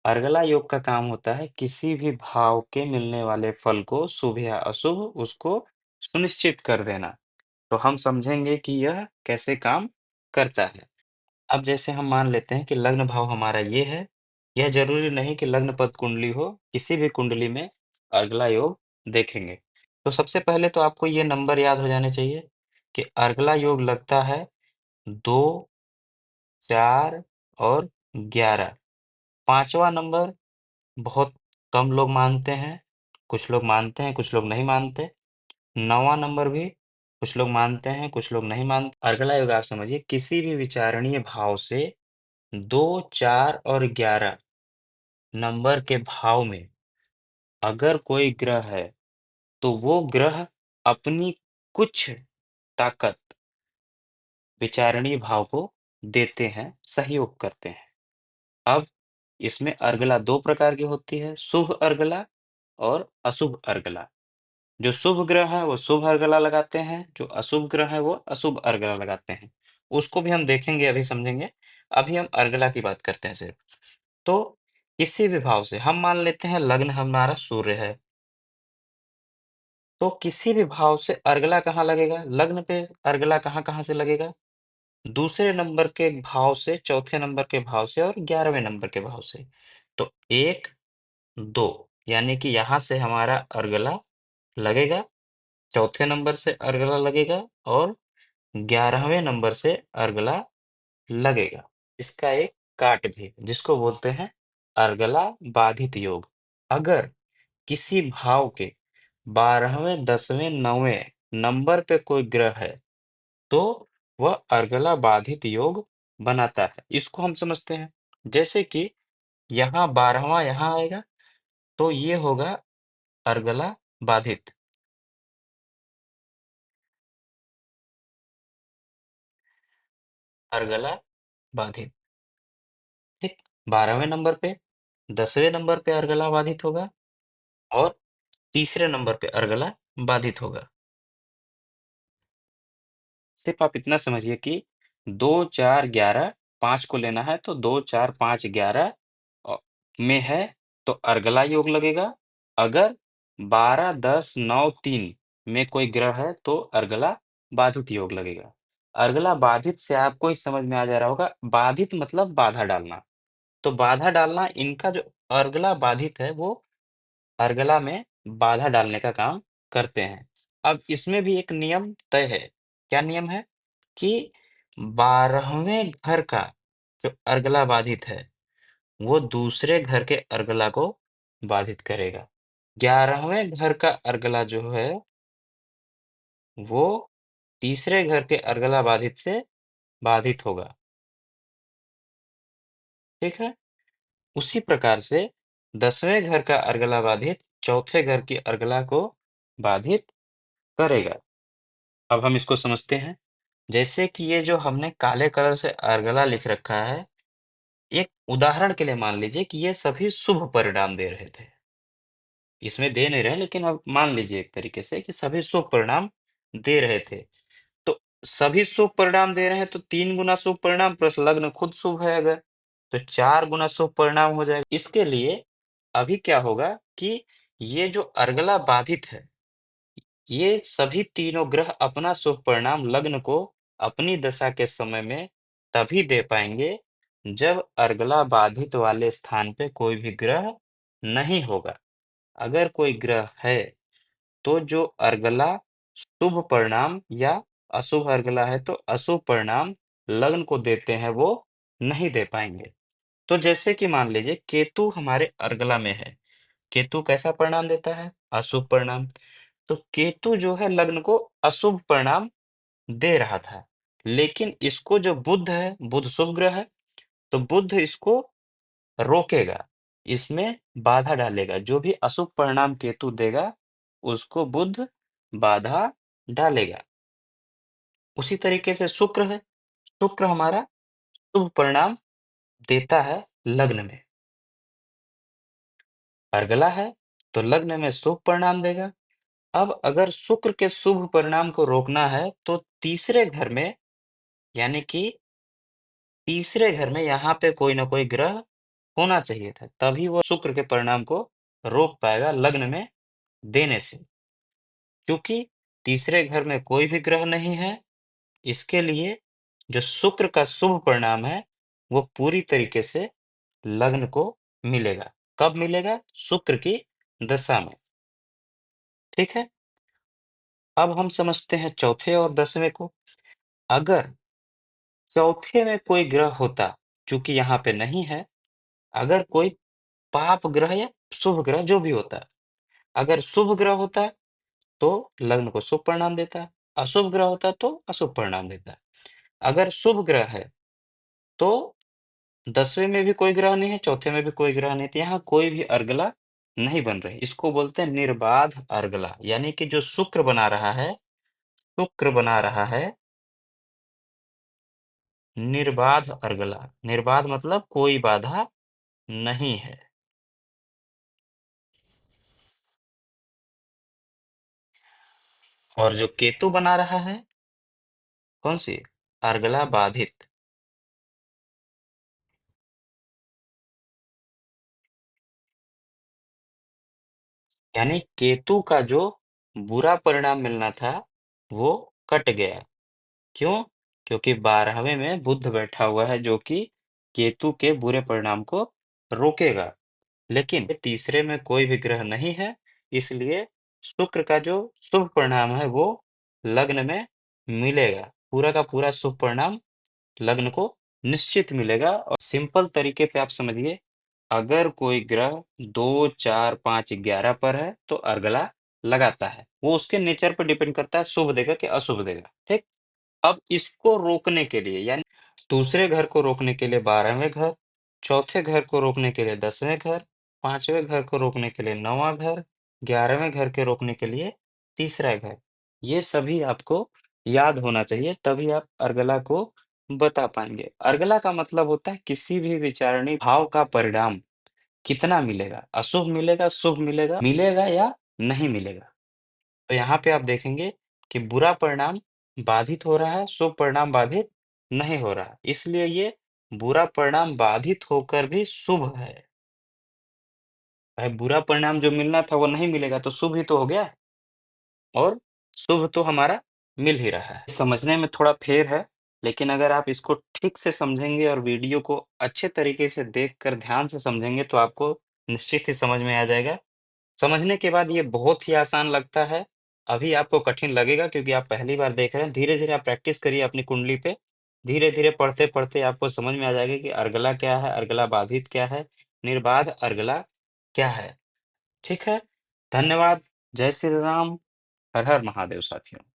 अर्गला योग का काम होता है किसी भी भाव के मिलने वाले फल को शुभ या अशुभ उसको सुनिश्चित कर देना। तो हम समझेंगे कि यह कैसे काम करता है। अब जैसे हम मान लेते हैं कि लग्न भाव हमारा ये है, यह ज़रूरी नहीं कि लग्न पत कुंडली हो, किसी भी कुंडली में अर्गला योग देखेंगे। तो सबसे पहले तो आपको ये नंबर याद हो जाने चाहिए कि अर्गला योग लगता है 2, 4 और 11। 5वां नंबर बहुत कम लोग मानते हैं, कुछ लोग मानते हैं, कुछ लोग नहीं मानते। 9वां नंबर भी कुछ लोग मानते हैं, कुछ लोग नहीं मानते। अर्गला योग आप समझिए किसी भी विचारणीय भाव से 2, 4 और 11 नंबर के भाव में अगर कोई ग्रह है, तो वो ग्रह अपनी कुछ ताकत विचारणीय भाव को देते हैं, सहयोग करते हैं। अब इसमें अर्गला 2 प्रकार की होती है, शुभ अर्गला और अशुभ अर्गला। जो शुभ ग्रह है वो शुभ अर्गला लगाते हैं, जो अशुभ ग्रह है वो अशुभ अर्गला लगाते हैं। उसको भी हम देखेंगे, अभी समझेंगे। अभी हम अर्गला की बात करते हैं सिर्फ। तो किसी भी भाव से हम मान लेते हैं लग्न हमारा सूर्य है, तो किसी भी भाव से अर्गला कहाँ लगेगा? लग्न पे अर्गला कहाँ-कहाँ से लगेगा? दूसरे नंबर के भाव से, चौथे नंबर के भाव से और 11वें नंबर के भाव से। तो 1, 2 यानी कि यहाँ से हमारा अर्गला लगेगा, चौथे नंबर से अर्गला लगेगा और 11वें नंबर से अर्गला लगेगा। इसका एक काट भी है, जिसको बोलते हैं अर्गला बाधित योग। अगर किसी भाव के 12वें, 10वें, 9वें नंबर पे कोई ग्रह है, तो वह अर्गला बाधित योग बनाता है। इसको हम समझते हैं। जैसे कि यहाँ 12वां यहाँ आएगा, तो ये होगा अर्गला बाधित। अर्गला बाधित, ठीक? 12वें नंबर पे, 10वें नंबर पे अर्गला बाधित होगा और तीसरे नंबर पे अर्गला बाधित होगा। सिर्फ आप इतना समझिए कि 2, 4, 11, 5 को लेना है तो 2, 4, 5, 11 में है तो अर्गला योग लगेगा। अगर 12, 10, 9, 3 में कोई ग्रह है तो अर्गला बाधित योग लगेगा। अर्गला बाधित से आपको ही समझ में आ जा रहा होगा, बाधित मतलब बाधा डालना। तो बाधा डालना, इनका जो अर्गला बाधित है वो अर्गला में बाधा डालने का काम करते हैं। अब इसमें भी एक नियम तय है। क्या नियम है? कि 12वें घर का जो अर्गला बाधित है, वो दूसरे घर के अर्गला को बाधित करेगा। 11वें घर का अर्गला जो है, वो तीसरे घर के अर्गला बाधित से बाधित होगा। ठीक है? उसी प्रकार से 10वें घर का अर्गला बाधित चौथे घर की अर्गला को बाधित करेगा। अब हम इसको समझते हैं। जैसे कि ये जो हमने काले कलर से अर्गला लिख रखा है, एक उदाहरण के लिए मान लीजिए कि ये सभी शुभ परिणाम दे रहे थे। इसमें दे नहीं रहे, लेकिन अब मान लीजिए एक तरीके से कि सभी शुभ परिणाम दे रहे थे। तो सभी शुभ परिणाम दे रहे हैं तो 3 गुना शुभ परिणाम प्लस लग्न खुद शुभ है अगर, तो 4 गुना शुभ परिणाम हो जाएगा। इसके लिए अभी क्या होगा कि ये जो अर्गला बाधित है, ये सभी तीनों ग्रह अपना शुभ परिणाम लग्न को अपनी दशा के समय में तभी दे पाएंगे जब अर्गला बाधित वाले स्थान पे कोई भी ग्रह नहीं होगा। अगर कोई ग्रह है तो जो अर्गला शुभ परिणाम या अशुभ अर्गला है तो अशुभ परिणाम लग्न को देते हैं वो नहीं दे पाएंगे। तो जैसे कि मान लीजिए केतु हमारे अर्गला में है, केतु कैसा परिणाम देता है? अशुभ परिणाम। तो केतु जो है लग्न को अशुभ परिणाम दे रहा था, लेकिन इसको जो बुध है, बुध शुभ ग्रह है, तो बुध इसको रोकेगा, इसमें बाधा डालेगा। जो भी अशुभ परिणाम केतु देगा, उसको बुध बाधा डालेगा। उसी तरीके से शुक्र है, शुक्र हमारा शुभ परिणाम देता है लग्न में। अर्गला है, तो लग्न में शुभ परिणाम देगा। अब अगर शुक्र के शुभ परिणाम को रोकना है, तो तीसरे घर में, यानी कि तीसरे घर में यहाँ पे कोई ना कोई ग्रह होना चाहिए था, तभी वो शुक्र के परिणाम को रोक पाएगा लग्न में देने से। क्योंकि तीसरे घर में कोई भी ग्रह नहीं है, इसके लिए जो शुक्र का शुभ परिणाम है, वो पूरी तरीके से लग्न को मिलेगा। कब मिलेगा? शुक्र की दशा में। ठीक है? अब हम समझते हैं चौथे और 10वें को। अगर चौथे में कोई ग्रह होता, चूंकि यहाँ पे नहीं है, अगर कोई पाप ग्रह या शुभ ग्रह जो भी होता, अगर शुभ ग्रह होता तो लग्न को शुभ परिणाम देता, अशुभ ग्रह होता तो अशुभ परिणाम देता। अगर शुभ ग्रह है तो 10वें में भी कोई ग्रह नहीं है, चौथे में भी कोई ग्रह नहीं, तो यहाँ कोई भी अर्गला नहीं बन रही। इसको बोलते हैं निर्बाध अर्गला, यानी कि जो शुक्र बना रहा है, शुक्र बना रहा है निर्बाध अर्गला। निर्बाध मतलब कोई बाधा नहीं है। और जो केतु बना रहा है, कौन सी? अर्गला बाधित। यानी केतु का जो बुरा परिणाम मिलना था, वो कट गया। क्यों? क्योंकि 12वें में बुध बैठा हुआ है, जो कि केतु के बुरे परिणाम को रोकेगा। लेकिन तीसरे में कोई भी ग्रह नहीं है, इसलिए शुक्र का जो शुभ परिणाम है वो लग्न में मिलेगा। पूरा का पूरा शुभ परिणाम लग्न को निश्चित मिलेगा। और सिंपल तरीके पे आप समझिए, अगर कोई ग्रह 2, 4, 5, 11 पर है तो अर्गला लगाता है। वो उसके नेचर पर डिपेंड करता है, शुभ देगा कि अशुभ देगा। ठीक? अब इसको रोकने के लिए, यानी दूसरे घर को रोकने के लिए 12वें घर, चौथे घर को रोकने के लिए 10वें घर, 5वें घर को रोकने के लिए 9वां घर, 11वें घर के रोकने के लिए तीसरा घर। ये सभी आपको याद होना चाहिए, तभी आप अर्गला को बता पाएंगे। अर्गला का मतलब होता है किसी भी विचारणी भाव का परिणाम कितना मिलेगा, अशुभ मिलेगा, शुभ मिलेगा, मिलेगा या नहीं मिलेगा। तो यहाँ पे आप देखेंगे कि बुरा परिणाम बाधित हो रहा है, शुभ परिणाम बाधित नहीं हो रहा। इसलिए ये बुरा परिणाम बाधित होकर भी शुभ है। भाई बुरा परिणाम जो मिलना था वो नहीं मिलेगा तो शुभ ही तो हो गया, और शुभ तो हमारा मिल ही रहा है। समझने में थोड़ा फेर है, लेकिन अगर आप इसको ठीक से समझेंगे और वीडियो को अच्छे तरीके से देखकर ध्यान से समझेंगे तो आपको निश्चित ही समझ में आ जाएगा। समझने के बाद ये बहुत ही आसान लगता है। अभी आपको कठिन लगेगा क्योंकि आप पहली बार देख रहे हैं। धीरे-धीरे आप प्रैक्टिस करिए अपनी कुंडली पे। धीरे-धीरे पढ़ते-पढ़ते आपको समझ में आ जाएगा कि अर्गला क्या है, अर्गला बाधित क्या है, निर्बाध अर्गला क्या है। ठीक है? धन्यवाद। जय श्री राम। हर हर महादेव साथियों।